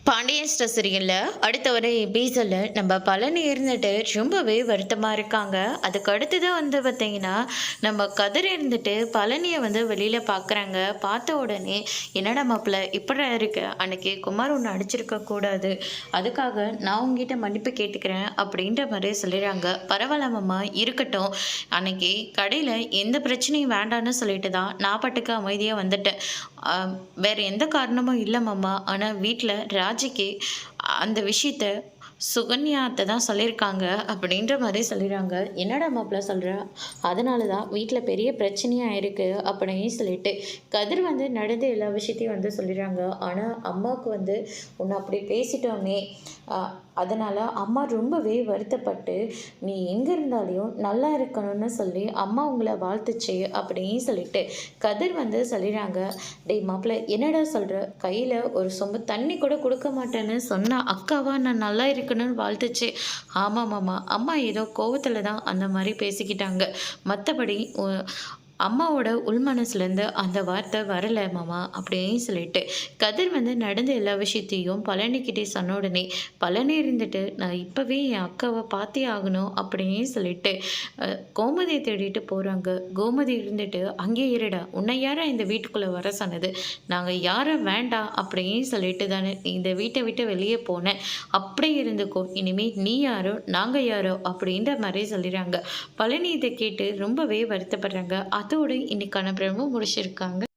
Pandian store சீரியல்ல அடுத்த ஒரு எபிசோட்ல நம்ம பழனி இருந்துட்டு ரொம்பவே வருத்தமா இருக்காங்க. அதுக்கு அடுத்தது பார்த்தீங்கன்னா, நம்ம கதிர் இருந்துட்டு பழனிய வெளியில பார்க்குறாங்க. பார்த்த உடனே, "என்னடா மாப்பிள இப்படிடா இருக்கு? அன்னைக்கு குமார் உன்னை அடிச்சிருக்க கூடாது. அதுக்காக நான் உங்ககிட்ட மன்னிப்பு கேட்டுக்கிறேன்." அப்படின்ற மாதிரி சொல்லிடுறாங்க. "பரவாயில்ல மாமா, இருக்கட்டும். அன்னைக்கு கடையில எந்த பிரச்சனையும் வேண்டான்னு சொல்லிட்டு தான் நான் பாட்டுக்கு அமைதியா வந்துட்டேன். வேற எந்த காரணமும் இல்ல மாமா. ஆனா வீட்ல ராஜிக்கு அந்த விஷயத்த சுகன்யா அத்தை தான் சொல்லியிருக்காங்க." அப்படின்ற மாரி சொல்லிடுறாங்க. "என்னடா மாப்பிள சொல்ற? அதனால தான் வீட்ல பெரிய பிரச்சனையா இருக்கு." அப்படின்னு சொல்லிட்டு கதிர் நடந்த எல்லா விஷயத்தையும் சொல்லிடுறாங்க. ஆனா அம்மாவுக்கு உன்னை அப்படி பேசிட்டோமே, அ அதனால அம்மா ரொம்பவே வருத்தப்பட்டு, "நீ எங்க இருந்தாலும் நல்லா இருக்கணும்னு சொல்லி அம்மா உங்கள வாழ்த்துச்சு." அப்படின்னு சொல்லிட்டு கதிர் சொல்லிடுறாங்க. "டேய் மாப்பிள, என்னடா சொல்ற? கையில ஒரு சொம்பு தண்ணி கூட குடுக்க மாட்டேன்னு சொன்ன அக்காவா நான் நல்லா இருக்கணும்னு வாழ்த்துச்சு." "ஆமா மாமா, அம்மா ஏதோ கோவத்துல தான் அந்த மாரி பேசிக்கிட்டாங்க. மத்தபடி அம்மாவோட உள்மனசுலேருந்து அந்த வார்த்தை வரல மாமா." அப்படின்னு சொல்லிட்டு கதிர் நடந்த எல்லா விஷயத்தையும் பழனிக்கிட்டே சொன்ன உடனே, பழனி இருந்துட்டு, "நான் இப்பவே என் அக்காவை பார்த்தே ஆகணும்." அப்படின்னு சொல்லிட்டு கோமதியை தேடிட்டு போகிறாங்க. கோமதி இருந்துட்டு, "அங்கே இருடா, உன்னை யாரா இந்த வீட்டுக்குள்ளே வர சொன்னது? நாங்கள் யாரும் வேண்டாம் அப்படின்னு சொல்லிட்டு தானே இந்த வீட்டை விட்டு வெளியே போனேன். அப்படியே இருந்துக்கோ, இனிமே நீ யாரோ நாங்கள் யாரோ." அப்படின்ற மாதிரி சொல்லிடுறாங்க. பழனி இதை கேட்டு ரொம்பவே வருத்தப்படுறாங்க. அதோடு இன்னைக்கான பிரமோ முடிச்சிருக்காங்க.